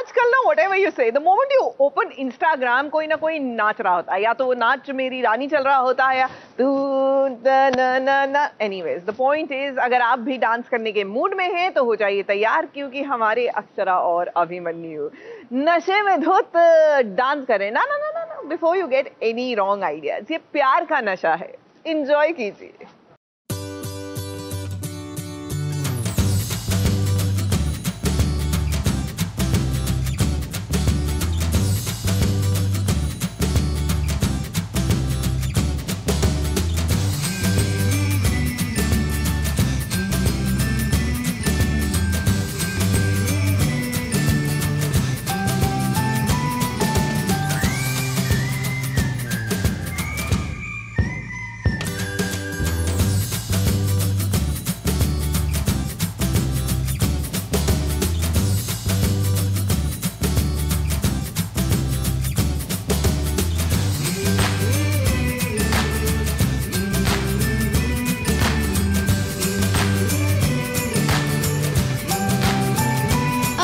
आजकल ना whatever you say, the moment you open Instagram, कोई ना कोई नाच रहा होता है, या तो वो नाच मेरी रानी चल रहा होता है, या तू ना ना ना। Anyways, the point is, अगर आप भी डांस करने के मूड में हैं तो हो जाइए तैयार, क्योंकि हमारे अक्षरा और अभिमन्यु नशे में धुत डांस करें। ना ना ना ना ना, before you get any wrong ideas, ये प्यार का नशा है, इंजॉय कीजिए।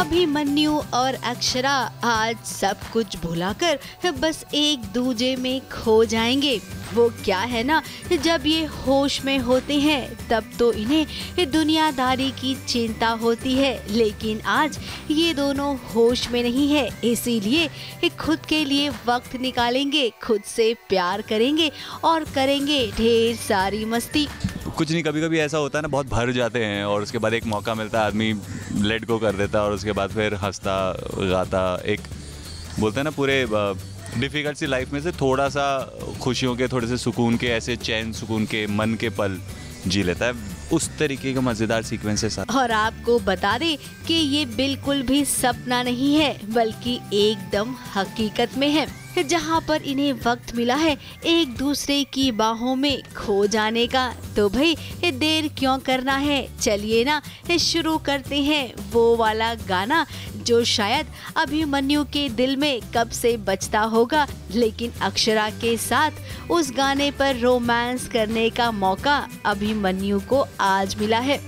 अभिमन्यु और अक्षरा आज सब कुछ भुलाकर बस एक दूजे में खो जाएंगे। वो क्या है ना, जब ये होश में होते हैं तब तो इन्हें दुनियादारी की चिंता होती है, लेकिन आज ये दोनों होश में नहीं है, इसीलिए खुद के लिए वक्त निकालेंगे, खुद से प्यार करेंगे और करेंगे ढेर सारी मस्ती। कुछ नहीं, कभी कभी ऐसा होता है ना, बहुत भर जाते हैं और उसके बाद एक मौका मिलता है, आदमी लेट गो कर देता है और उसके बाद फिर हंसता गाता, एक बोलते हैं ना पूरे डिफ़िकल्ट सी लाइफ में से थोड़ा सा खुशियों के, थोड़े से सुकून के, ऐसे चैन सुकून के मन के पल जी लेता है। उस तरीके का मज़ेदार सीक्वेंस है साथ। और आपको बता दें कि ये बिल्कुल भी सपना नहीं है, बल्कि एकदम हकीकत में है, जहाँ पर इन्हें वक्त मिला है एक दूसरे की बाहों में खो जाने का। तो भाई देर क्यों करना है, चलिए ना शुरू करते हैं वो वाला गाना जो शायद अभिमन्यु के दिल में कब से बजता होगा, लेकिन अक्षरा के साथ उस गाने पर रोमांस करने का मौका अभिमन्यु को आज मिला है।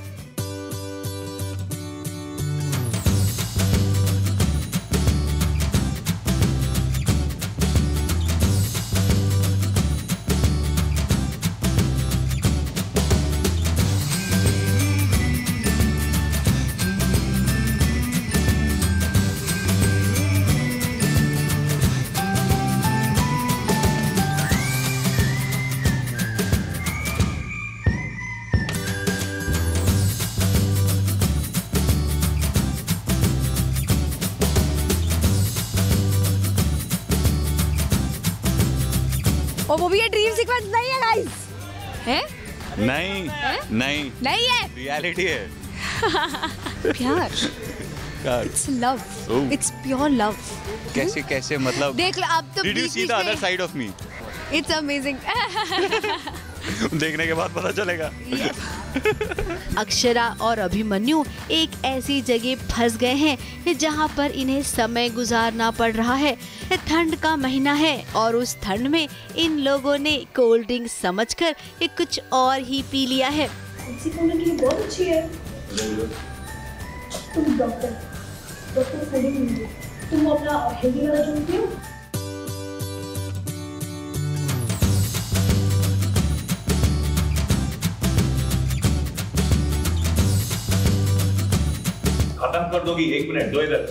और वो भी ये ड्रीम सीक्वेंस नहीं है गाइस, है? नहीं है? नहीं है, रियलिटी है। प्यार, it's love, it's pure love. कैसे कैसे मतलब? देख लो अब तो। Did you see the other side of me? It's amazing. देखने के बाद पता चलेगा। अक्षरा और अभिमन्यु एक ऐसी जगह फंस गए हैं जहां पर इन्हें समय गुजारना पड़ रहा है। ठंड का महीना है और उस ठंड में इन लोगों ने कोल्ड ड्रिंक समझकर कुछ और ही पी लिया है। बहुत अच्छी है। तुम डॉक्टर तुम अपना हेल्दी वाला चुनती हो। खत्म कर दोगी, 1 मिनट दो इधर।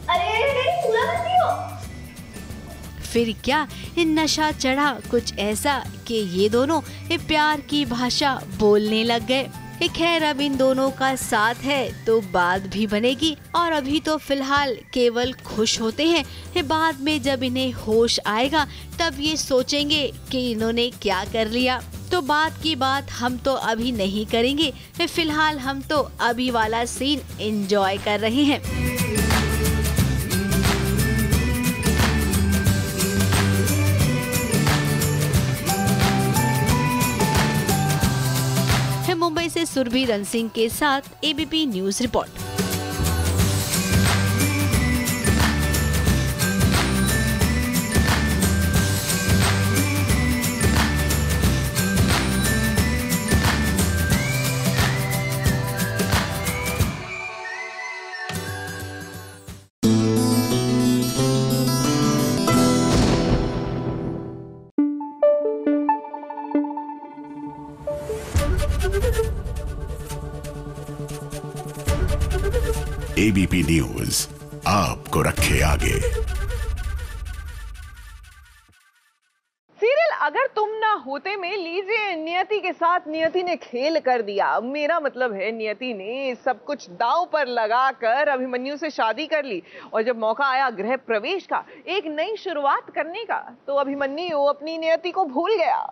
अरे पूरा मत पियो। फिर क्या नशा चढ़ा कुछ ऐसा कि ये दोनों प्यार की भाषा बोलने लग गए। खैर अब इन दोनों का साथ है तो बात भी बनेगी, और अभी तो फिलहाल केवल खुश होते हैं। बाद में जब इन्हें होश आएगा तब ये सोचेंगे कि इन्होंने क्या कर लिया। तो बात की बात हम तो अभी नहीं करेंगे, फिलहाल हम तो अभी वाला सीन एंजॉय कर रहे हैं। मुंबई से सुरभि रन सिंह के साथ ABP news report. ABP news आपको रखे आगे। सीरियल अगर तुम ना होते में लीजिए नियति के साथ नियति ने खेल कर दिया। मेरा मतलब है नियति ने सब कुछ दांव पर लगाकर अभिमन्यु से शादी कर ली और जब मौका आया गृह प्रवेश का, एक नई शुरुआत करने का, तो अभिमन्यु अपनी नियति को भूल गया।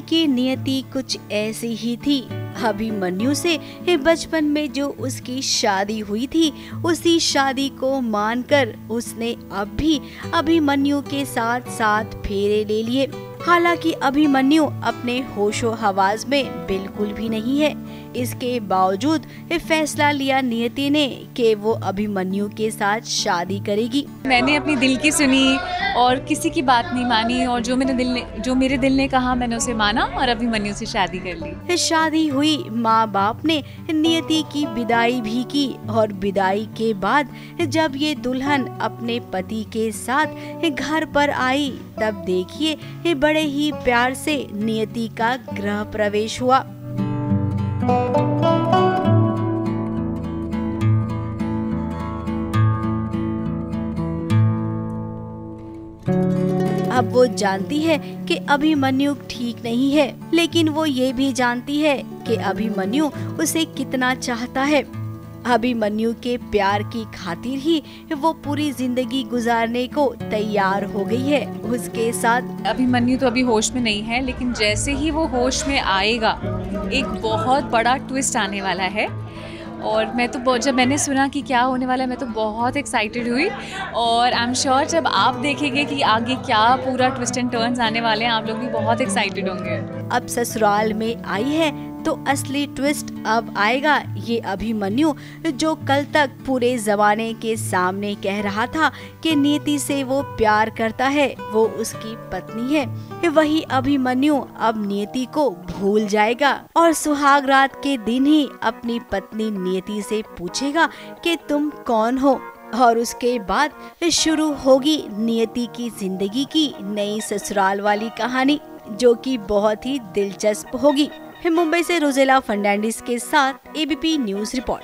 की नियति कुछ ऐसी ही थी। अभिमन्यु से बचपन में जो उसकी शादी हुई थी, उसी शादी को मानकर उसने अब भी अभिमन्यु के साथ साथ फेरे ले लिए। हालांकि अभिमन्यु अपने होशो हवास में बिल्कुल भी नहीं है। इसके बावजूद फैसला लिया नियति ने कि वो अभिमन्यु के साथ शादी करेगी। मैंने अपनी दिल की सुनी और किसी की बात नहीं मानी और जो मेरे दिल ने कहा मैंने उसे माना और अभिमन्यु से शादी कर ली। शादी हुई, माँ बाप ने नियति की विदाई भी की और विदाई के बाद जब ये दुल्हन अपने पति के साथ घर पर आई, तब देखिए बड़े ही प्यार से नियति का गृह प्रवेश हुआ। अब वो जानती है कि अभिमन्यु ठीक नहीं है, लेकिन वो ये भी जानती है कि अभिमन्यु उसे कितना चाहता है। अभिमन्यु के प्यार की खातिर ही वो पूरी जिंदगी गुजारने को तैयार हो गई है उसके साथ। अभिमन्यु तो अभी होश में नहीं है, लेकिन जैसे ही वो होश में आएगा एक बहुत बड़ा ट्विस्ट आने वाला है। और मैं तो जब मैंने सुना कि क्या होने वाला है, मैं तो बहुत एक्साइटेड हुई और आई एम श्योर जब आप देखेंगे कि आगे क्या पूरा ट्विस्ट एंड टर्न्स आने वाले हैं, आप लोग भी बहुत एक्साइटेड होंगे। अब ससुराल में आई है तो असली ट्विस्ट अब आएगा। ये अभिमन्यु जो कल तक पूरे जमाने के सामने कह रहा था कि नियति से वो प्यार करता है, वो उसकी पत्नी है, वही अभिमन्यु अब नियति को भूल जाएगा और सुहाग रात के दिन ही अपनी पत्नी नियति से पूछेगा कि तुम कौन हो। और उसके बाद शुरू होगी नियति की जिंदगी की नई ससुराल वाली कहानी, जो कि बहुत ही दिलचस्प होगी। मुंबई से रोजेला फर्नांडिस के साथ ABP news report.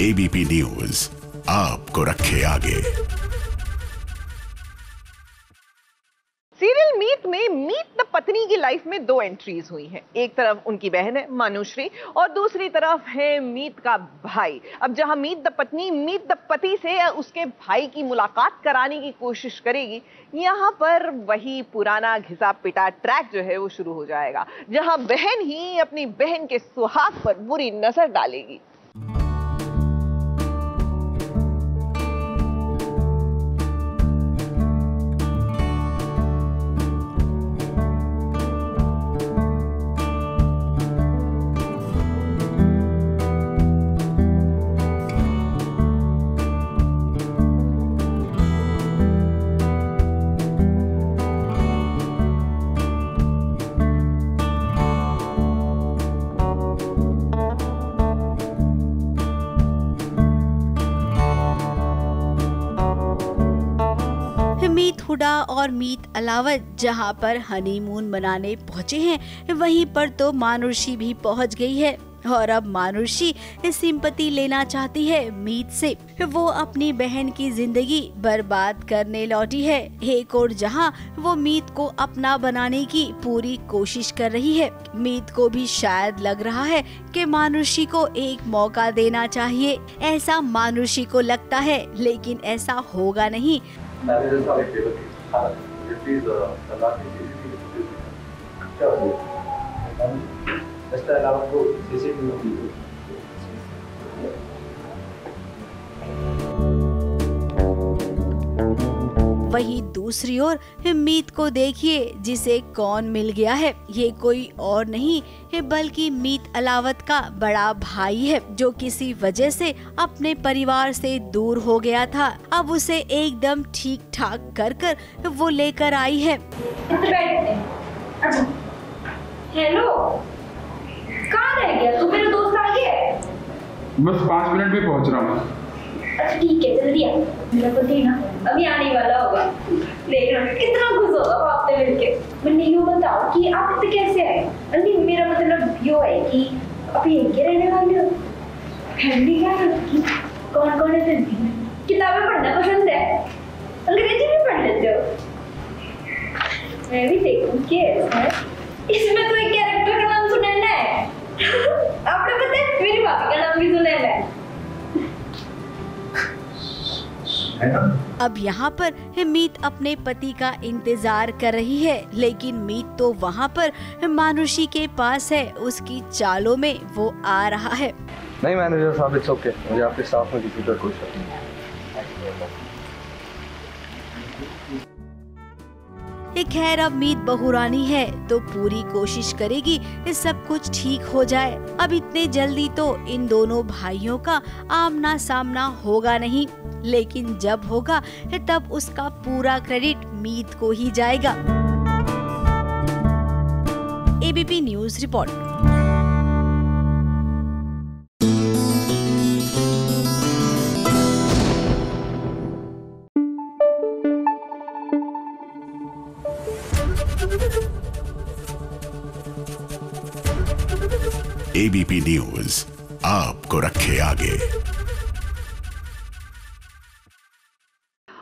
ABP news आपको रखे आगे। सीरियल मीट में मीत द पत्नी की लाइफ में दो एंट्रीज हुई हैं। एक तरफ उनकी बहन है मानुश्री और दूसरी तरफ है मीत का भाई। अब जहां मीत द पत्नी मीत द पति से उसके भाई की मुलाकात कराने की कोशिश करेगी, यहां पर वही पुराना घिसा पिटा ट्रैक जो है वो शुरू हो जाएगा, जहां बहन ही अपनी बहन के सुहाग पर बुरी नजर डालेगी। मीत हुडा और मीत अलावत जहां पर हनीमून मनाने पहुंचे हैं, वहीं पर तो मानुषी भी पहुंच गई है और अब मानुषी सिंपैथी लेना चाहती है मीत से। वो अपनी बहन की जिंदगी बर्बाद करने लौटी है। एक और जहां वो मीत को अपना बनाने की पूरी कोशिश कर रही है। मीत को भी शायद लग रहा है कि मानुषी को एक मौका देना चाहिए, ऐसा मानुषी को लगता है, लेकिन ऐसा होगा नहीं। वहीं दूसरी ओर मीत को देखिए, जिसे कौन मिल गया है। ये कोई और नहीं है बल्कि मीत अलावत का बड़ा भाई है, जो किसी वजह से अपने परिवार से दूर हो गया था। अब उसे एकदम ठीक ठाक कर वो लेकर आई है। हेलो, कहाँ रह गया तू? मेरा दोस्त आ गया है। बस 5 मिनट में पहुंच रहा हूँ। अच्छा ठीक है, जल्दी आ। मेरा पति ना अभी आने वाला होगा, देखना कितना खुश होगा वो आपसे मिलके। मैंने यूँ बताओ कि आप इतने कैसे आए? नहीं, मेरा मतलब यो है कि आप यहीं के रहने वाले हो? फैमिली क्या है? कौन है फैमिली में? किताबें पढ़ना पसंद है? अंग्रेजी भी पढ़ लेते हो? मैं भी देखूं कैसा है। इसमें तो एक कैरेक्टर का नाम सुनैना है। आपने पता है मेरी भाभी का नाम भी सुनैना है। अब यहाँ पर मीत अपने पति का इंतजार कर रही है, लेकिन मीत तो वहाँ पर मानुषी के पास है। उसकी चालों में वो आ रहा है। नहीं मैनेजर साहब, इट्स ओके, मुझे आपके स्टाफ में किसी पर कोई शक नहीं है। खैर अब मीत बहुरानी है तो पूरी कोशिश करेगी सब कुछ ठीक हो जाए। अब इतने जल्दी तो इन दोनों भाइयों का आमना सामना होगा नहीं, लेकिन जब होगा तब उसका पूरा क्रेडिट मीत को ही जाएगा। ABP news report. ABP news आपको रखे आगे।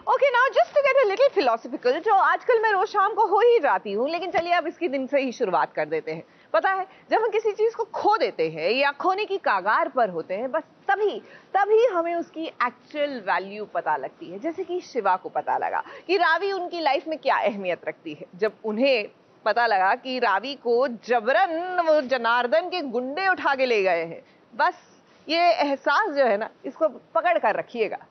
Okay, now just to get a little philosophical, जो आजकल मैं रोज शाम को हो ही जाती हूँ, लेकिन चलिए अब इसकी दिन से ही शुरुआत कर देते हैं। पता है, जब हम किसी चीज को खो देते हैं या खोने की कागार पर होते हैं, बस तभी हमें उसकी एक्चुअल वैल्यू पता लगती है। जैसे कि शिवा को पता लगा कि रावी उनकी लाइफ में क्या अहमियत रखती है। जब उन्हें पता लगा कि रावी को जबरन वो जनार्दन के गुंडे उठा के ले गए हैं, बस ये एहसास जो है ना, इसको पकड़ कर रखिएगा।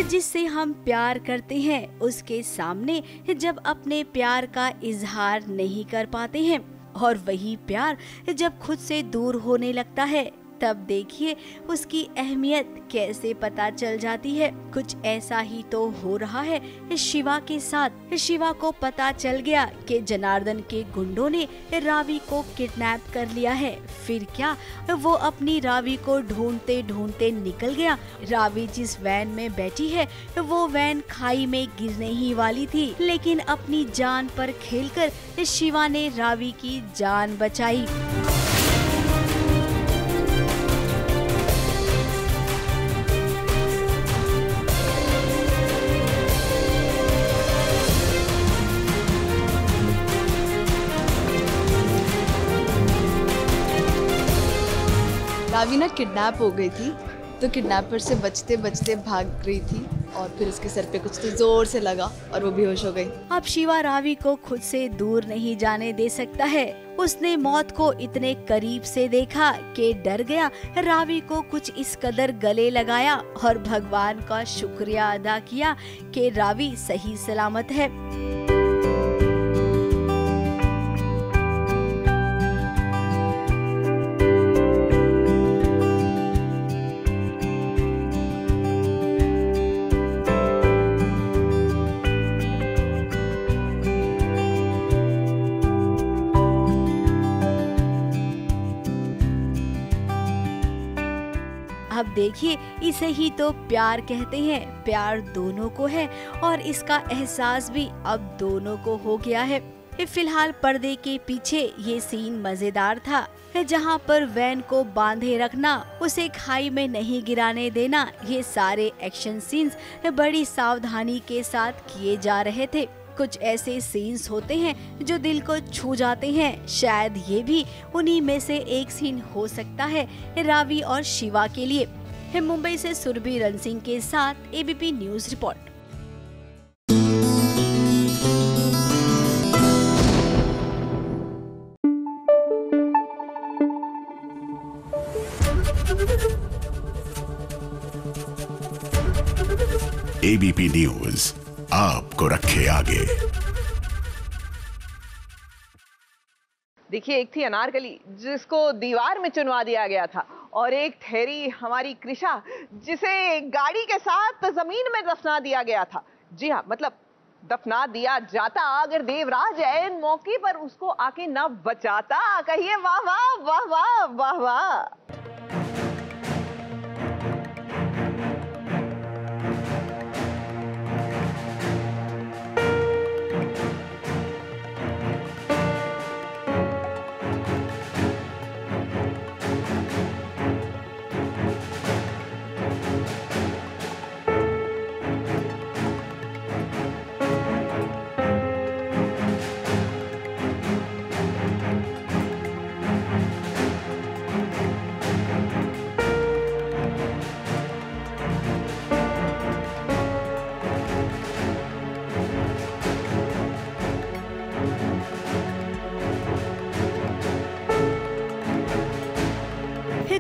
जिससे हम प्यार करते हैं उसके सामने जब अपने प्यार का इजहार नहीं कर पाते हैं, और वही प्यार जब खुद से दूर होने लगता है, तब देखिए उसकी अहमियत कैसे पता चल जाती है। कुछ ऐसा ही तो हो रहा है शिवा के साथ। शिवा को पता चल गया कि जनार्दन के गुंडों ने रावी को किडनैप कर लिया है। फिर क्या, वो अपनी रावी को ढूंढते ढूंढते निकल गया। रावी जिस वैन में बैठी है वो वैन खाई में गिरने ही वाली थी, लेकिन अपनी जान पर खेलकर शिवा ने रावी की जान बचाई। रावी ना किडनैप हो गई थी, तो किडनैपर से बचते बचते भाग रही थी और फिर उसके सर पे कुछ तो जोर से लगा और वो बेहोश हो गई। अब शिवा रावी को खुद से दूर नहीं जाने दे सकता है। उसने मौत को इतने करीब से देखा कि डर गया। रावी को कुछ इस कदर गले लगाया और भगवान का शुक्रिया अदा किया कि रावी सही सलामत है। अब देखिए, इसे ही तो प्यार कहते हैं। प्यार दोनों को है और इसका एहसास भी अब दोनों को हो गया है। फिलहाल पर्दे के पीछे ये सीन मजेदार था, जहां पर वैन को बांधे रखना, उसे खाई में नहीं गिराने देना, ये सारे एक्शन सीन्स बड़ी सावधानी के साथ किए जा रहे थे। कुछ ऐसे सीन्स होते हैं जो दिल को छू जाते हैं। शायद ये भी उन्हीं में से एक सीन हो सकता है रावी और शिवा के लिए। मुंबई से सुरभि रण सिंह के साथ ABP news report. ABP news आपको रखे आगे। देखिए, एक थी अनारकली जिसको दीवार में चुनवा दिया गया था, और एक ठहरी हमारी कृषा जिसे गाड़ी के साथ जमीन में दफना दिया गया था। जी हाँ, मतलब दफना दिया जाता अगर देवराज ऐन मौके पर उसको आके न बचाता। कहिए वाह वाह वाह वाह वाह वाह।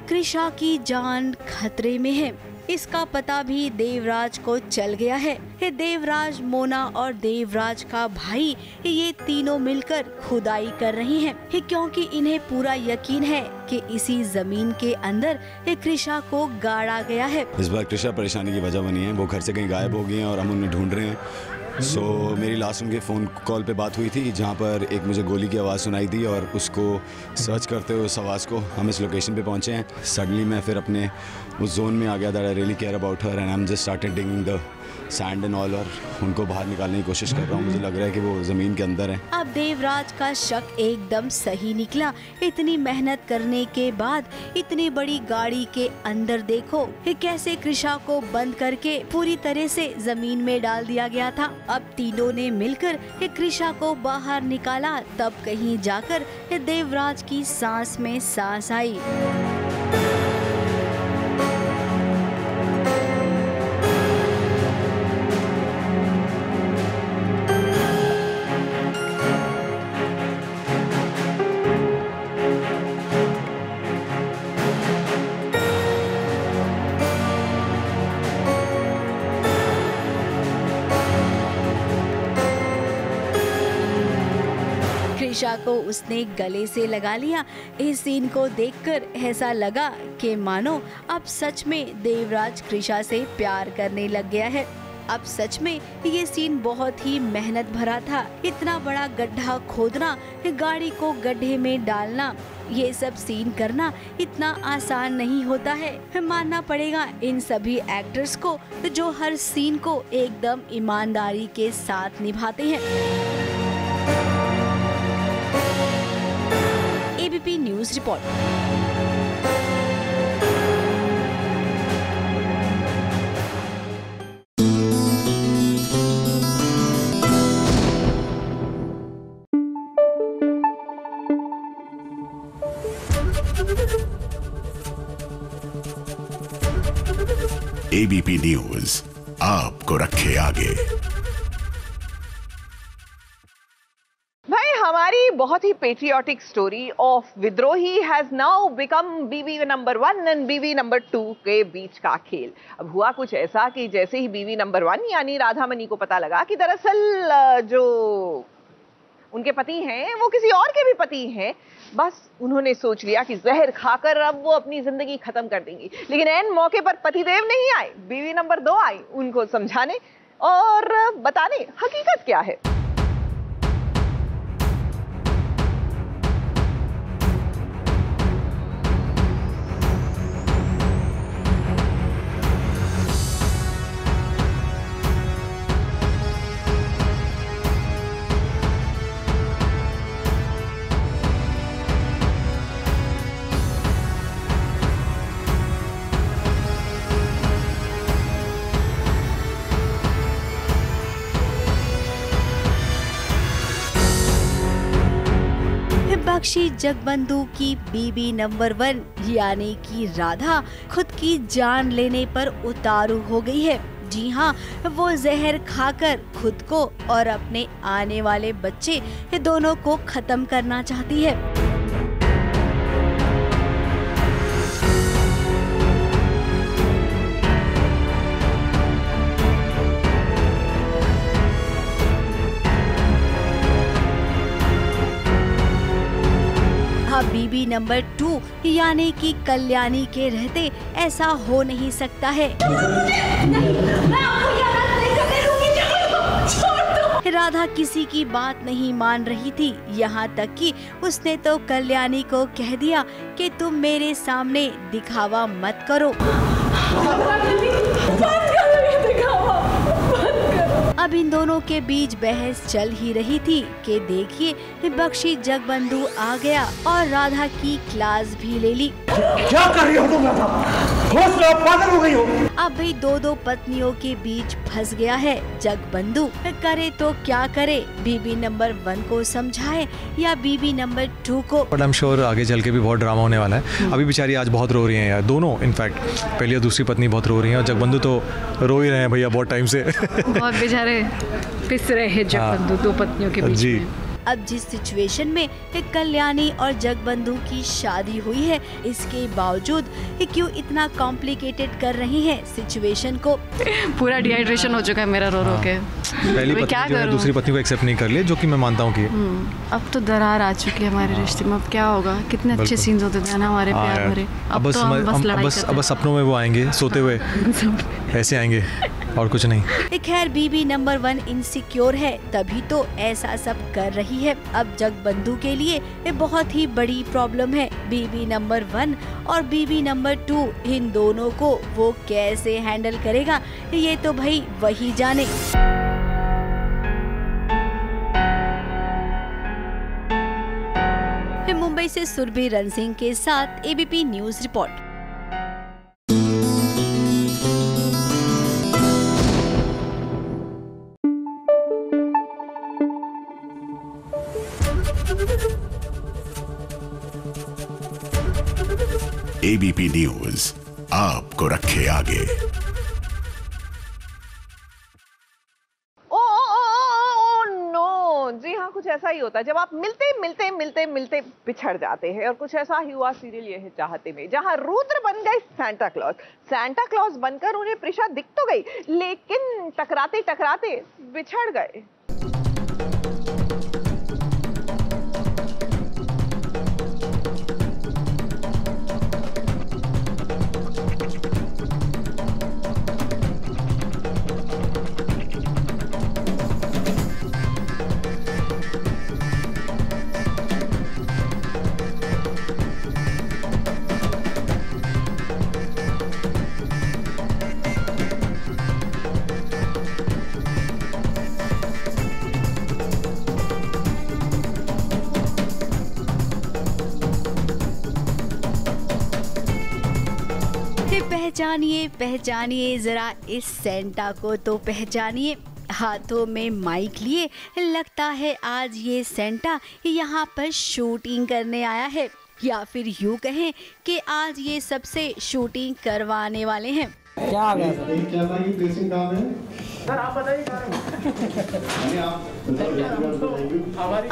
कृषा की जान खतरे में है, इसका पता भी देवराज को चल गया है। देवराज, मोना और देवराज का भाई ये तीनों मिलकर खुदाई कर रही हैं, क्योंकि इन्हें पूरा यकीन है कि इसी जमीन के अंदर कृषा को गाड़ा गया है। इस बार कृषा परेशानी की वजह बनी है, वो घर से कहीं गायब हो गई हैं और हम उन्हें ढूंढ रहे हैं। मेरी लास्ट उनके फ़ोन कॉल पे बात हुई थी, जहाँ पर एक मुझे गोली की आवाज़ सुनाई दी और उसको सर्च करते हुए उस आवाज़ को हम इस लोकेशन पे पहुँचे हैं। सडनली मैं फिर अपने उस जोन में आ गया that I really care about her and I am just started digging the sand and all, और उनको बाहर निकालने की कोशिश कर रहा हूँ। मुझे लग रहा है कि वो ज़मीन के अंदर है। अब देवराज का शक एकदम सही निकला। इतनी मेहनत करने के बाद इतनी बड़ी गाड़ी के अंदर देखो कैसे कृषा को बंद करके पूरी तरह से जमीन में डाल दिया गया था। अब तीनों ने मिलकर कृषा को बाहर निकाला, तब कहीं जाकर देवराज की सांस में सांस आई। कृषा को उसने गले से लगा लिया। इस सीन को देखकर ऐसा लगा कि मानो अब सच में देवराज कृषा से प्यार करने लग गया है। अब सच में ये सीन बहुत ही मेहनत भरा था। इतना बड़ा गड्ढा खोदना, गाड़ी को गड्ढे में डालना, ये सब सीन करना इतना आसान नहीं होता है। मानना पड़ेगा इन सभी एक्टर्स को जो हर सीन को एकदम ईमानदारी के साथ निभाते हैं। ABP news report. ABP news आपको रखे आगे। हमारी बहुत ही पेट्रियाटिक स्टोरी ऑफ विद्रोही हैज नाउ बिकम बीवी नंबर 1 एंड बीवी नंबर 2 के बीच का खेल। अब हुआ कुछ ऐसा कि जैसे ही बीवी नंबर 1 यानी राधामणि को पता लगा कि दरअसल जो उनके पति हैं वो किसी और के भी पति हैं, बस उन्होंने सोच लिया कि जहर खाकर अब वो अपनी जिंदगी खत्म कर देंगी। लेकिन ऐन मौके पर पतिदेव नहीं आए, बीवी नंबर 2 आई उनको समझाने और बताने हकीकत क्या है। बख्शी जगबंधु की बीबी नंबर 1 यानी कि राधा खुद की जान लेने पर उतारू हो गई है। जी हाँ, वो जहर खाकर खुद को और अपने आने वाले बच्चे दोनों को खत्म करना चाहती है। बीबी नंबर 2 यानी कि कल्याणी के रहते ऐसा हो नहीं सकता है। राधा किसी की बात नहीं मान रही थी, यहाँ तक कि उसने तो कल्याणी को कह दिया कि तुम मेरे सामने दिखावा मत करो। अब इन दोनों के बीच बहस चल ही रही थी कि देखिए बख्शी जगबंधु आ गया और राधा की क्लास भी ले ली। क्या कर रही हो तुम राधा? होश में पागल हो गई हो? अब भी दो पत्नियों के बीच फंस गया है जगबंधु। करे तो क्या करे, बीबी नंबर 1 को समझाए या बीबी नंबर 2 को? बट आई एम श्योर आगे चल के भी बहुत ड्रामा होने वाला है। अभी बेचारी आज बहुत रो रही हैं यार, दोनों इनफैक्ट पहली और दूसरी पत्नी बहुत रो रही हैं और जगबंधु तो रो ही रहे हैं भैया बहुत टाइम से। बहुत बेचारे पिस रहे हैं जगबंधु दो पत्नियों के बीच में। अब जिस सिचुएशन में कल्याणी और जगबंधु की शादी हुई है, इसके बावजूद क्यों इतना कॉम्प्लिकेटेड कर रही हैं सिचुएशन को? पूरा डिहाइड्रेशन हो चुका है मेरा रो रो के। पहली पत्नी जो है दूसरी पत्नी को एक्सेप्ट नहीं कर ले, जो कि मैं मानता हूँ कि अब तो दरार आ चुकी है हमारे रिश्ते में। अब क्या होगा? कितने अच्छे सीन्स होते थे ना हमारे प्यार भरे। अब बस सपनों में वो आएंगे सोते हुए, ऐसे आएंगे और कुछ नहीं। खैर बीबी नंबर 1 इनसिक्योर है, तभी तो ऐसा सब कर रही है। अब जगबंधु के लिए बहुत ही बड़ी प्रॉब्लम है। बीबी नंबर 1 और बीबी नंबर 2 इन दोनों को वो कैसे हैंडल करेगा, ये तो भाई वही जाने। मुंबई से सुरभि रण सिंह के साथ ABP news report. ABP news आपको रखे आगे। जी हाँ, कुछ ऐसा ही होता है जब आप मिलते बिछड़ जाते हैं। और कुछ ऐसा ही हुआ सीरियल ये है चाहते में, जहाँ रुद्र बन गए सांता क्लॉज बनकर उन्हें प्रिशा दिख तो गई, लेकिन टकराते बिछड़ गए। पहचानिए जरा इस सेंटा को तो पहचानिए। हाथों में माइक लिए लगता है आज ये सेंटा यहाँ पर शूटिंग करने आया है, या फिर यूँ कहें कि आज ये सबसे शूटिंग करवाने वाले हैं। क्या आ गया सर? आप बताइए।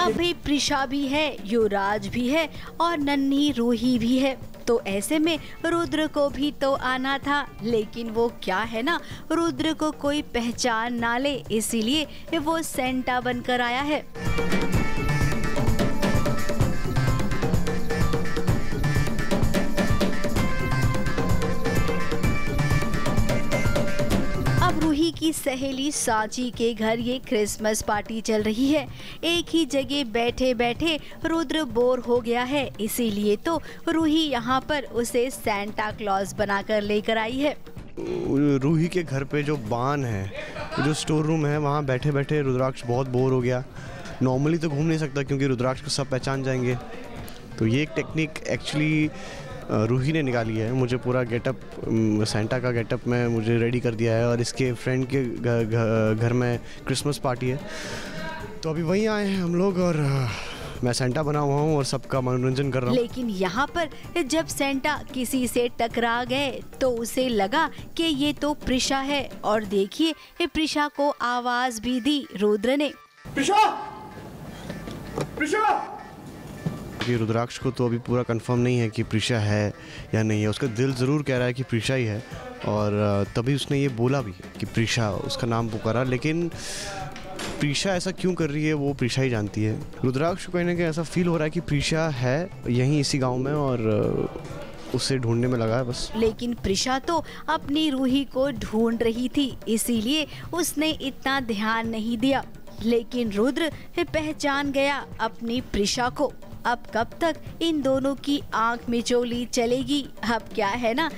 अभी प्रिशा भी है, युवराज भी है और नन्ही रूही भी है। तो ऐसे में रुद्र को भी तो आना था, लेकिन वो क्या है ना, रुद्र को कोई पहचान ना ले, इसीलिए वो सेंटा बनकर आया है। अब रूही की सहेली सांची के घर ये क्रिसमस पार्टी चल रही है। एक ही जगह बैठे बैठे रुद्र बोर हो गया है, इसीलिए तो रूही यहाँ पर उसे सांता क्लॉज बनाकर लेकर आई है। रूही के घर पे जो बान है, जो स्टोर रूम है, वहाँ बैठे बैठे रुद्राक्ष बहुत बोर हो गया। नॉर्मली तो घूम नहीं सकता क्योंकि रुद्राक्ष को सब पहचान जाएंगे। तो ये एक टेक्निक एक्चुअली रूही ने निकाली है। मुझे पूरा गेटअप, सेंटा का गेटअप में मुझे रेडी कर दिया है और इसके फ्रेंड के घर में क्रिसमस पार्टी है, तो अभी वहीं आए हैं हम लोग और मैं सेंटा बना हुआ हूँ और सबका मनोरंजन कर रहा हूँ। लेकिन यहाँ पर जब सेंटा किसी से टकरा गए तो उसे लगा कि ये तो प्रिशा है, और देखिए प्रिशा को आवाज भी दी रुद्र ने। प्रिशा! प्रिशा! कि रुद्राक्ष को तो अभी पूरा कंफर्म नहीं है कि प्रिशा है या नहीं है। उसका दिल ज़रूर कह रहा है कि प्रिशा ही है, और तभी उसने ये बोला भी कि प्रिशा, उसका नाम पुकारा। लेकिन प्रिशा ऐसा क्यों कर रही है वो प्रिशा ही जानती है। रुद्राक्ष को कहीं ना कहीं ऐसा फील हो रहा है कि प्रिशा है यहीं इसी गांव में और उसे ढूंढने में लगा है बस। लेकिन प्रिशा तो अपनी रूही को ढूंढ रही थी, इसीलिए उसने इतना ध्यान नहीं दिया। लेकिन रुद्र पहचान गया अपनी प्रिशा को। अब कब तक इन दोनों की आंख मिचोली चलेगी? अब क्या है ना,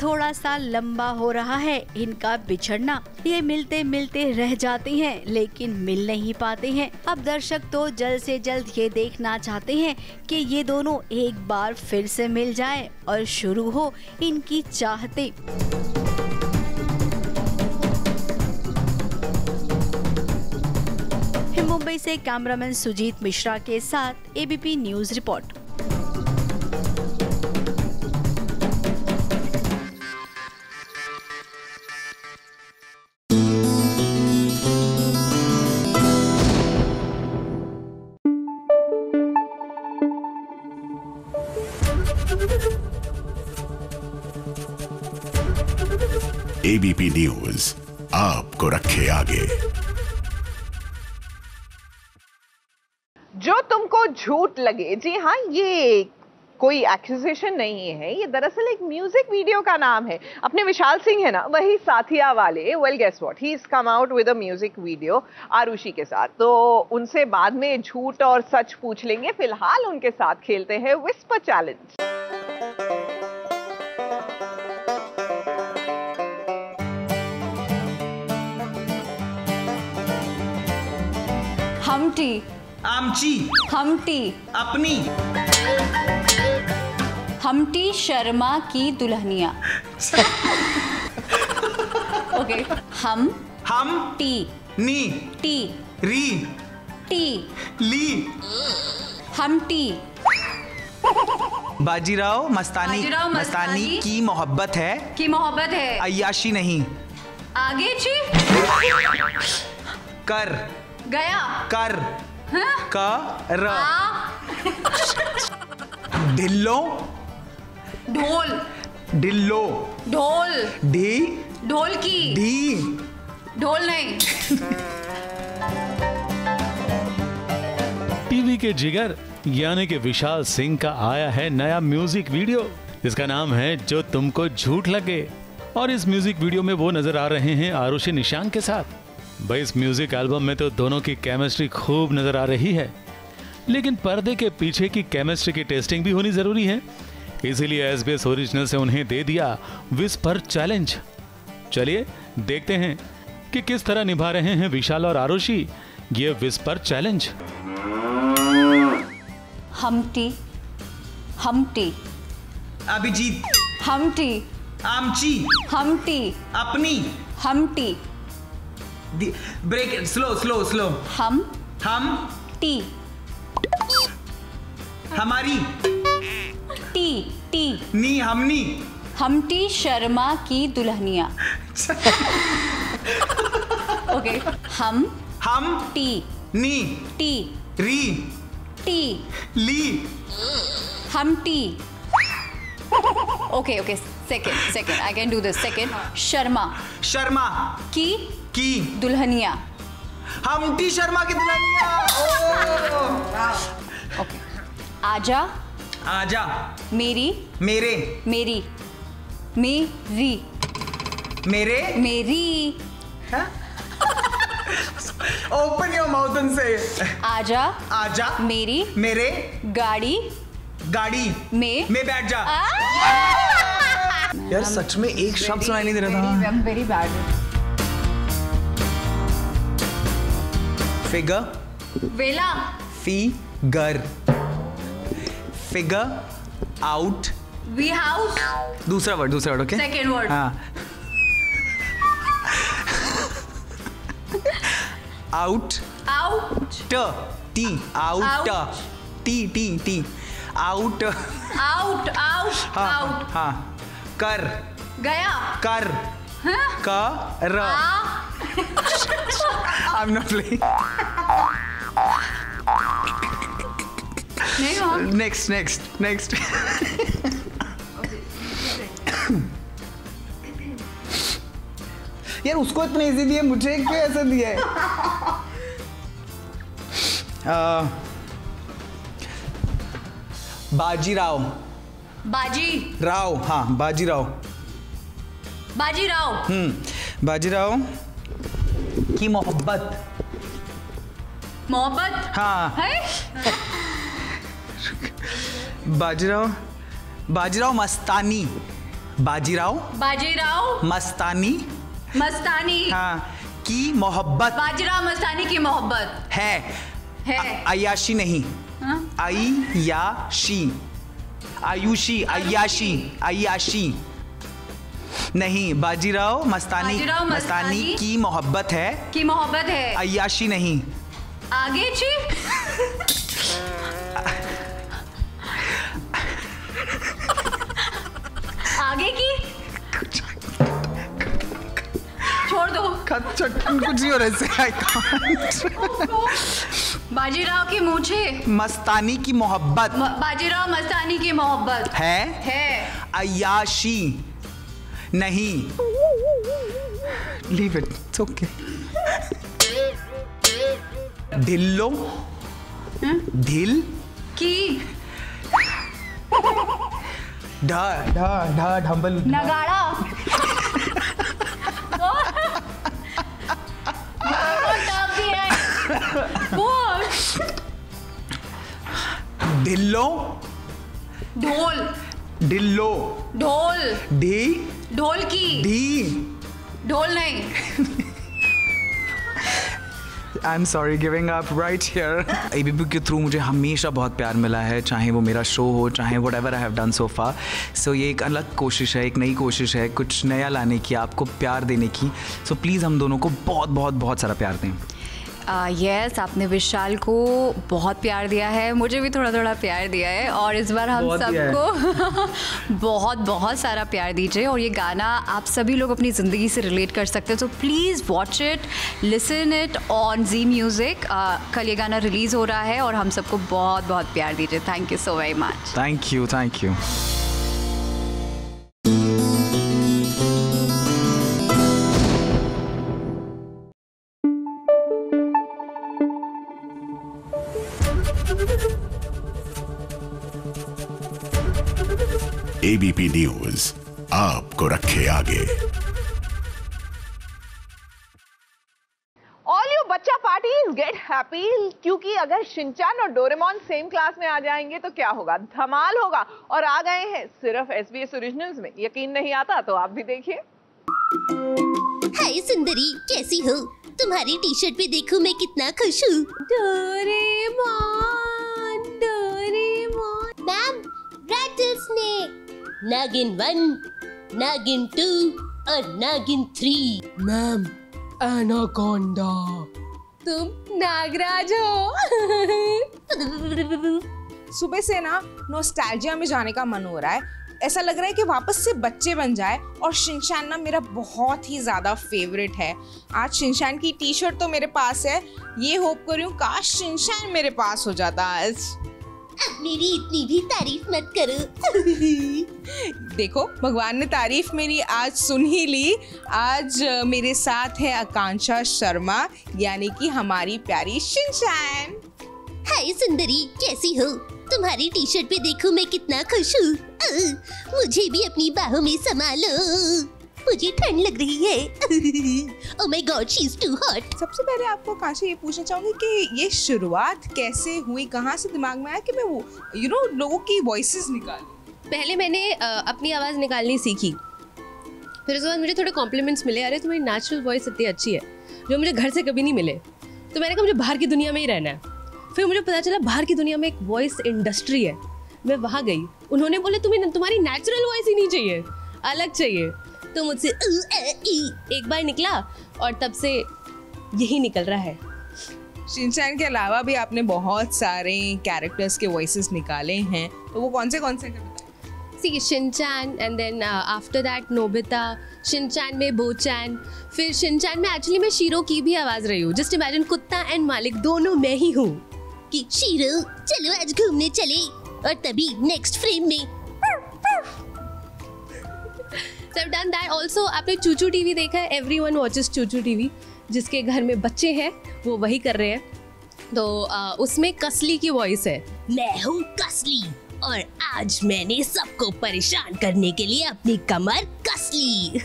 थोड़ा सा लंबा हो रहा है इनका बिछड़ना। ये मिलते मिलते रह जाते हैं लेकिन मिल नहीं पाते हैं। अब दर्शक तो जल्द से जल्द ये देखना चाहते हैं कि ये दोनों एक बार फिर से मिल जाएं और शुरू हो इनकी चाहते। मुंबई से कैमरामैन सुजीत मिश्रा के साथ ABP news report. ABP news आपको रखे आगे। जो तुमको झूठ लगे, जी हाँ, ये कोई एक्यूजेशन नहीं है, ये दरअसल एक म्यूजिक वीडियो का नाम है। अपने विशाल सिंह है ना, वही साथिया वाले, well guess what, he is come out with a music video Arushi के साथ। तो उनसे बाद में झूठ और सच पूछ लेंगे। फिलहाल उनके साथ खेलते हैं विस्पर चैलेंज। हमटी, आमची, हमटी, अपनी, हमटी शर्मा की दुल्हनिया। ओके, हम टी, नी, टी, री, टी, ली, हमटी। बाजीराव मस्तानी, मस्तानी की मोहब्बत है, की मोहब्बत है, अय्याशी नहीं। आगे जी, कर, गया, कर, हाँ? कर, ढिल्लो, ढोल, ढिल्लो, ढोल, ढी, ढोल की, ढी, ढोल नहीं। टीवी के जिगर यानी कि विशाल सिंह का आया है नया म्यूजिक वीडियो। इसका नाम है जो तुमको झूठ लगे, और इस म्यूजिक वीडियो में वो नजर आ रहे हैं आरुषि निशांक के साथ। भाई, इस म्यूजिक एल्बम में तो दोनों की केमिस्ट्री खूब नजर आ रही है, लेकिन पर्दे के पीछे की केमिस्ट्री की टेस्टिंग भी होनी जरूरी है। इसीलिए एसबीएस ओरिजिनल से उन्हें दे दिया विस्पर चैलेंज। चलिए देखते हैं कि किस तरह निभा रहे हैं विशाल और आरुषि ये विस्पर चैलेंज। हमटी, हमटी, अभिजीत, हमटी, आमची, हमटी, अपनी, Humpty, break, slow slow slow, हम टी, हमारी, टी, टी, नी, हमनी, हमटी शर्मा की दुल्हनिया। ओके, हम टी, नी, टी, री, टी, ली, हमटी। Okay okay, second, I can do this. Second, Sharma, Sharma ki Dulhania, हमटी Sharma ki Dulhania. Okay, आजा, आजा, मेरी, मेरे, मेरी, मेरी, मेरे, मेरी, ओपन योर माउथ एंड से। आजा, आजा, मेरी, मेरे, गाड़ी, गाड़ी में बैठ जा। यार सच में एक शब्द सुनाई नहीं दे रहा था। I'm very bad. फिगर, वेला, figure, figure out, we house, दूसरा वर्ड, ओके, सेकंड वर्ड, हाँ, out, out, T, out, T out out out out हाँ कर गया कर कर I'm not playing. Next. यार उसको इतना इजी दिया, मुझे क्यों ऐसा दिया है? बाजीराव हाँ बाजीराव बाजीराव की मोहब्बत हाँ बाजीराव मस्तानी मस्तानी हाँ की मोहब्बत बाजीराव मस्तानी की मोहब्बत है अयाशी नहीं अयाशी नहीं बाजीराव मस्तानी की मोहब्बत है अयाशी नहीं आगे जी आगे की छोड़ दो कुछ नहीं हो रहा बाजीराव की मूछे मस्तानी की मोहब्बत बाजीराव मस्तानी की मोहब्बत है अयाशी नहीं लीव इट इट्स ओके ढिल्लो ढिल की ढंबल नगाड़ा ढिल्लो ढिल्लो ढोल की ढोल नहीं I am sorry giving up right here. ABP के थ्रू मुझे हमेशा बहुत प्यार मिला है, चाहे वो मेरा शो हो, चाहे whatever I have done so far. So ये एक अलग कोशिश है, एक नई कोशिश है, कुछ नया लाने की, आपको प्यार देने की। सो प्लीज़ हम दोनों को बहुत बहुत बहुत सारा प्यार दें। यस आपने विशाल को बहुत प्यार दिया है, मुझे भी थोड़ा थोड़ा प्यार दिया है और इस बार हम सबको बहुत बहुत सारा प्यार दीजिए। और ये गाना आप सभी लोग अपनी ज़िंदगी से रिलेट कर सकते हैं, तो please watch it, listen it on Zee music. कल ये गाना रिलीज़ हो रहा है और हम सबको बहुत बहुत प्यार दीजिए। Thank you so very much. Thank you. ABP news आपको रखे आगे। All you बच्चा पार्टीज गेट हैप्पी, क्योंकि अगर शिनचैन और डोरेमोन सेम क्लास में आ जाएंगे तो क्या होगा, धमाल होगा। और आ गए हैं सिर्फ SBS ओरिजिनल्स में। यकीन नहीं आता तो आप भी देखिए। हाय सुंदरी, कैसी हो? तुम्हारी टी शर्ट पे देखो मैं कितना खुश हूँ। मैम, रैटलस्नेक, नागिन 1, नागिन 2 और नागिन 3। Ma'am, anaconda. तुम नागराज हो। सुबह से ना नॉस्टैल्जिया में जाने का मन हो रहा है। ऐसा लग रहा है कि वापस से बच्चे बन जाए। और शिनचैन ना मेरा बहुत ही ज़्यादा फेवरेट है। आज शिनचैन की टी शर्ट तो मेरे पास है, ये होप कर रही हूँ काश शिनचैन मेरे पास हो जाता आज। अब मेरी इतनी भी तारीफ मत करो। देखो, भगवान ने तारीफ मेरी आज सुन ही ली। आज मेरे साथ है आकांक्षा शर्मा, यानी कि हमारी प्यारी शिनचैन। हाय सुंदरी, कैसी हो? तुम्हारी टी शर्ट पे देखो मैं कितना खुश हूँ। मुझे भी अपनी बाहों में समा लो, मुझे ठंड लग रही है। Oh my god, she is too hot. सबसे पहले आपको कांशा ये पूछना चाहूंगी कि ये शुरुआत कैसे हुई, कहाँ से दिमाग में आया कि मैं वो लोगों की वॉइसेस निकालूं? पहले मैंने अपनी आवाज़ निकालनी सीखी, फिर उसके बाद मुझे थोड़े कॉम्प्लीमेंट्स मिले, अरे तुम्हारी नेचुरल वॉइस इतनी अच्छी है, जो मुझे घर से कभी नहीं मिले। तो मैंने कहा मुझे बाहर की दुनिया में ही रहना है। फिर मुझे पता चला बाहर की दुनिया में एक वॉइस इंडस्ट्री है। मैं वहाँ गई, उन्होंने बोले तुम्हारी नेचुरल वॉइस ही नहीं चाहिए, अलग चाहिए। तो मुझसे एक बार निकला और तब से यही निकल रहा है। शिनचैन के अलावा भी आपने बहुत सारे कैरेक्टर्स के वॉइसेस निकाले हैं, तो वो कौन से See, Shinchan and then after that Nobita, Shinchan में बोचैन, फिर शिनचैन में एक्चुअली मैं शीरो की भी आवाज़ रही हूँ. जस्ट इमेजिन कुत्ता एंड मालिक दोनों मैं ही हूँ. कि शीरो चलो आज घूमने चले, और तभी नेक्स्ट फ्रेम में So I've done that also. आपने चूचू टीवी देखा है? Everyone watches ChuChu TV. जिसके घर में बच्चे हैं वो वही कर रहे हैं. तो उसमें कसली की वॉइस है. मैं हूँ कसली और आज मैंने सबको परेशान करने के लिए अपनी कमर कस ली.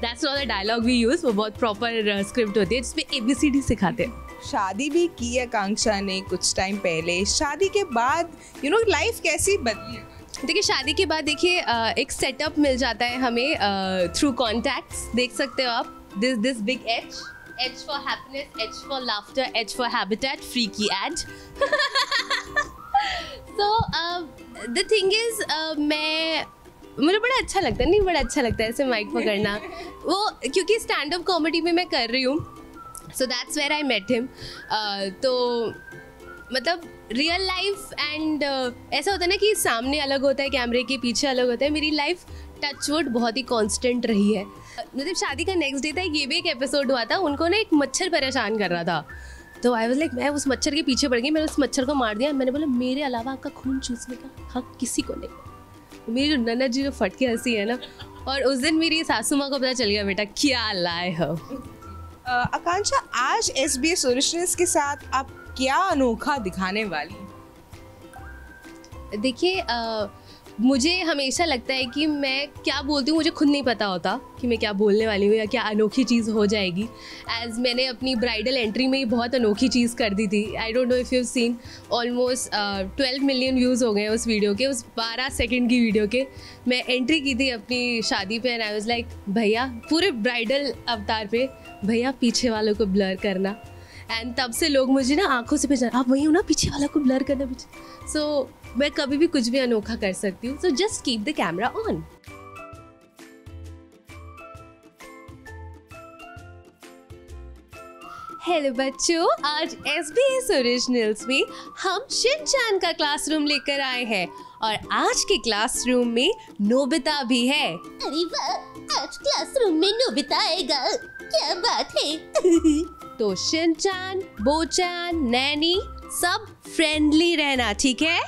That's not the dialogue we use. वो बहुत प्रॉपर स्क्रिप्ट होती है जिसमें ABCD सिखाते हैं. शादी भी की है आकांक्षा ने कुछ टाइम पहले. शादी के बाद लाइफ कैसी बदली? देखिए शादी के बाद देखिए एक सेटअप मिल जाता है हमें थ्रू कॉन्टैक्ट्स. देख सकते हो आप this big H for happiness, H for laughter, H for habitat, freaky ad. So the thing is मुझे बड़ा अच्छा लगता है, नहीं बड़ा अच्छा लगता है ऐसे माइक पकड़ना. वो क्योंकि स्टैंड अप कॉमेडी में मैं कर रही हूँ. So that's where I met him. तो मतलब रियल लाइफ एंड ऐसा होता है ना कि सामने अलग होता है, कैमरे के पीछे अलग होता है. मेरी लाइफ टचवुड बहुत ही कांस्टेंट रही है. मतलब शादी का नेक्स्ट डे था, ये भी एक एपिसोड हुआ था. उनको ना एक मच्छर परेशान कर रहा था, तो आई वाज लाइक मैं उस मच्छर के पीछे पड़ गई. मैंने उस मच्छर को मार दिया. मैंने बोला मेरे अलावा आपका खून चूसने का हक किसी को नहीं. मेरी जो नन्ना जी जो फट के हंसी है ना, और उस दिन मेरी सासू माँ को पता चल गया बेटा क्या लाए हो. आकांक्षा आज SBS ओरिजिनल्स के साथ आप क्या अनोखा दिखाने वाली? देखिए मुझे हमेशा लगता है कि मैं क्या बोलती हूँ मुझे खुद नहीं पता होता कि मैं क्या बोलने वाली हूँ या क्या अनोखी चीज़ हो जाएगी. एज मैंने अपनी ब्राइडल एंट्री में ही बहुत अनोखी चीज़ कर दी थी. I don't know if you have seen, almost 12 million views हो गए उस वीडियो के, उस 12 सेकंड की वीडियो के. मैं एंट्री की थी अपनी शादी पे एंड आई वाज लाइक भैया पूरे ब्राइडल अवतार पे, भैया पीछे वालों को ब्लर करना. एंड तब से लोग मुझे ना आंखों से पहचान, आप वही हो ना पीछे वाला को ब्लर करना पीछे. सो मैं कभी भी कुछ भी अनोखा कर सकती हूँ. So just keep the camera on. Hello बच्चों, आज SBS ओरिजिनल्स में हम शिनचैन का क्लासरूम लेकर आए हैं और आज के क्लासरूम में नोबिता भी है. अरे वाह, आज क्लासरूम में नोबिता आएगा, क्या बात है. तो शिनचैन, बोचैन, नैनी सब फ्रेंडली रहना, ठीक है?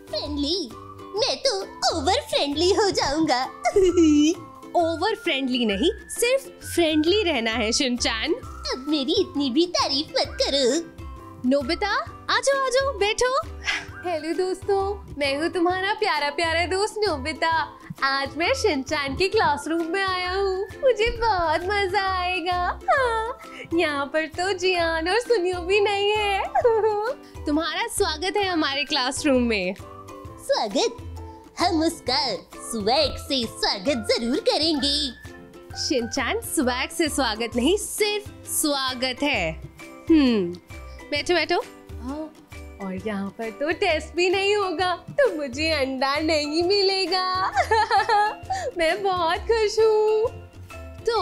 फ्रेंडली? मैं तो ओवर फ्रेंडली हो जाऊंगा. ओवर फ्रेंडली नहीं, सिर्फ फ्रेंडली रहना है शिनचैन. अब मेरी इतनी भी तारीफ मत करो. नोबिता आ जाओ बैठो. हेलो दोस्तों, मैं हूँ तुम्हारा प्यारा प्यारा दोस्त नोबिता. आज मैं शिनचैन के क्लासरूम में आया हूँ, मुझे बहुत मजा आएगा. हाँ, यहाँ पर तो जियान और सुनियो भी नहीं है. तुम्हारा स्वागत है हमारे क्लासरूम में. स्वागत? हम उसका स्वैग से स्वागत जरूर करेंगे. शिनचैन स्वैग से स्वागत नहीं, सिर्फ स्वागत है. बैठो बैठो. और यहाँ पर तो टेस्ट भी नहीं होगा, तो मुझे अंडा नहीं मिलेगा. मैं बहुत खुश हूँ. तो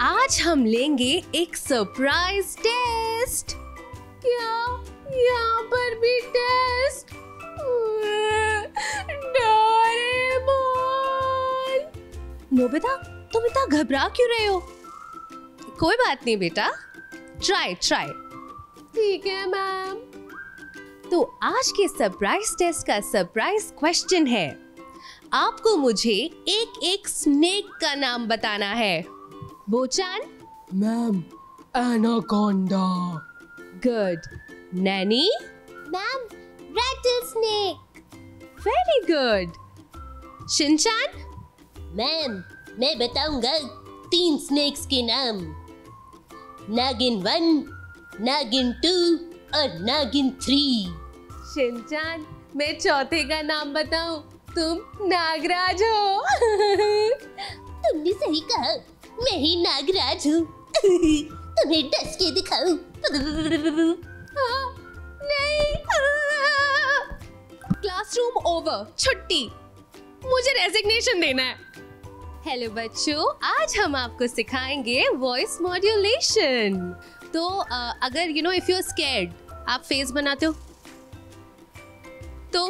आज हम लेंगे एक सरप्राइज टेस्ट. क्या यहाँ पर भी टेस्ट? डोरेमोन. नोबिता तुम इतना घबरा क्यों रहे हो? कोई बात नहीं बेटा, ट्राई. ठीक है मैम. तो आज के सरप्राइज टेस्ट का सरप्राइज क्वेश्चन है, आपको मुझे एक स्नेक का नाम बताना है. Bochan? Ma'am, anaconda. Good. Nene? Ma'am, rattlesnake. Very good. Shinchan? Ma'am, मैं बताऊंगा 3 स्नेक्स के नाम. नागिन 1, नागिन 2 और नागिन 3. शिनचैन, मैं चौथे का नाम बताऊं? तुम नागराज हो. तुमने सही कहा, मैं ही नागराज हूँ. तुम्हें डस के दिखाऊं? नहीं. क्लासरूम ओवर, छुट्टी. मुझे रेजिग्नेशन देना है. हेलो बच्चों, आज हम आपको सिखाएंगे वॉइस मॉड्यूलेशन. तो अगर you know if you are scared, आप फेस बनाते हो तो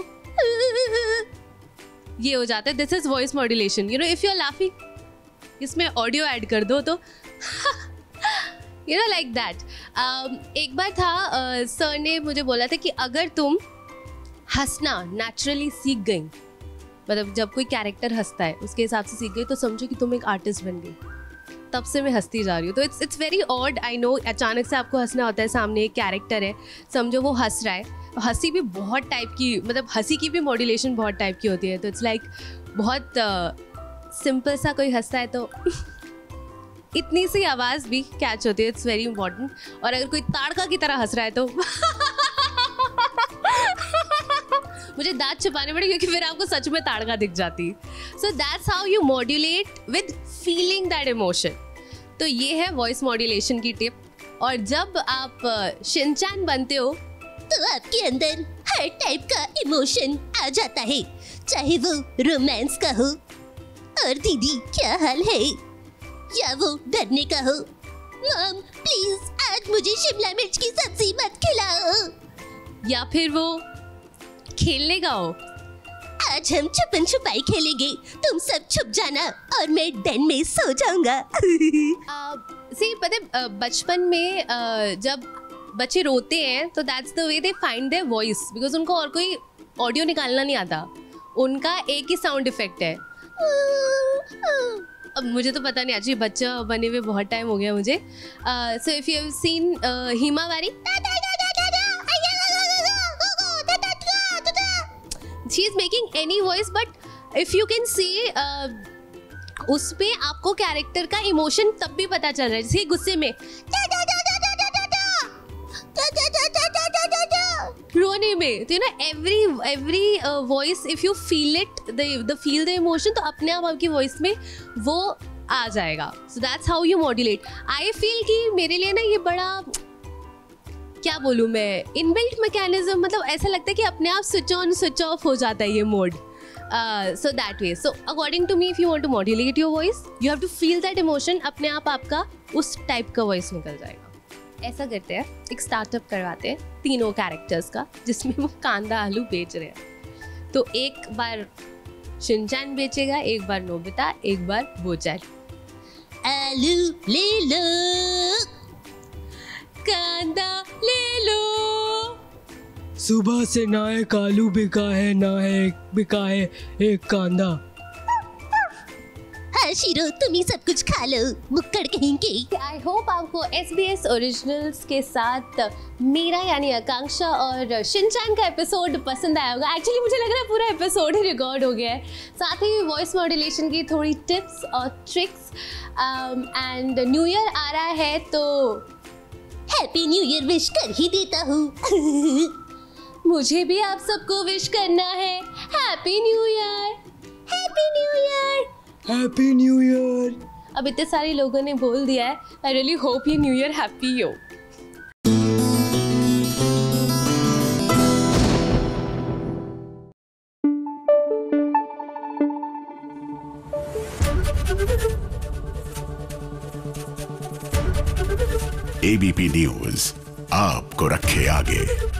ये हो जाता है, this is voice modulation. You know if you are laughing, इसमें ऑडियो ऐड कर दो तो यू नो लाइक दैट। एक बार था सर ने मुझे बोला था कि अगर तुम हंसना नेचुरली सीख गई, मतलब जब कोई कैरेक्टर हंसता है उसके हिसाब से सीख गई, तो समझो कि तुम एक आर्टिस्ट बन गई। तब से मैं हंसती जा रही हूँ। तो it's very odd, I know. अचानक से आपको हंसना होता है, सामने एक कैरेक्टर है, समझो वो हंस रहा है। हंसी भी बहुत टाइप की, मतलब हंसी की भी मॉड्यूलेशन बहुत टाइप की होती है। तो इट्स लाइक बहुत सिंपल सा कोई हंसता है तो इतनी सी आवाज़ भी कैच होती है। It's very important. और अगर कोई ताड़का की तरह हंस रहा है तो मुझे दांत छुपाने पड़े, क्योंकि फिर आपको सच में ताड़का दिख जाती। So that's how you modulate with feeling that emotion. तो ये है वॉइस मॉड्यूलेशन की टिप। और जब आप शिनचैन बनते हो तो आपके अंदर हर टाइप का इमोशन आ जाता है, चाहे वो रोमांस का हो और दीदी क्या हाल है, या वो डरने का हो, मॉम प्लीज आज मुझे शिमला मिर्च की सब्जी मत खिलाओ, या फिर वो खेलने का हो, आज हम छुपन छुपाई खेलेंगे, तुम सब छुप जाना और मैं den में सो जाऊंगा। सी पता बचपन में जब बच्चे रोते हैं तो that's the way they find their voice, because उनको और कोई ऑडियो निकालना नहीं आता, उनका एक ही साउंड इफेक्ट है। अब मुझे तो पता नहीं, एक्चुअली बच्चा बने हुए बहुत टाइम हो गया मुझे। So if you have seen Himawari, she is making any voice, but if you can see उस पे आपको कैरेक्टर का इमोशन तब भी पता चल रहा है। जैसे गुस्से में रोने में, तो you know every voice if you feel it, the feel the emotion, तो अपने आप आपकी वॉइस में वो आ जाएगा। So that's how you modulate. I feel कि मेरे लिए ना ये बड़ा, क्या बोलूँ मैं, इनबिल्ट मैकेनिज्म, मतलब ऐसा लगता है कि अपने आप स्विच ऑन स्विच ऑफ हो जाता है ये mode. So that way, so according to me, if you want to modulate your voice, you have to feel that emotion, अपने आप आपका उस टाइप का वॉइस निकल जाएगा। ऐसा करते हैं, एक स्टार्टअप करवाते हैं तीनों कैरेक्टर्स का, जिसमें वो कांदा आलू बेच रहे हैं। तो एक बार शिनचैन बेचेगा, एक बार नोबिता, एक बार बोचान। आलू ले लो, कांदा ले लो, सुबह से ना एक आलू बिका है, ना है बिका है एक कांदा। हाँ शिरो, तुम ही सब कुछ खा लो, मुक्कड़ कहीं के। आई होप आपको SBS ओरिजिनल्स के साथ मेरा यानी आकांक्षा और शिनचैन का एपिसोड पसंद आया होगा। एक्चुअली मुझे लग रहा है पूरा एपिसोड ही रिकॉर्ड हो गया है, साथ ही वॉइस मॉड्यूलेशन की थोड़ी टिप्स और ट्रिक्स। एंड न्यू ईयर आ रहा है तो हैप्पी न्यू ईयर विश कर ही देता हूँ। मुझे भी आप सबको विश करना है happy new year, happy new year, happy new year. अब इतने सारे लोगों ने बोल दिया है, आई रियली होप ये न्यू ईयर हैप्पी हो। ABP न्यूज आपको रखे आगे।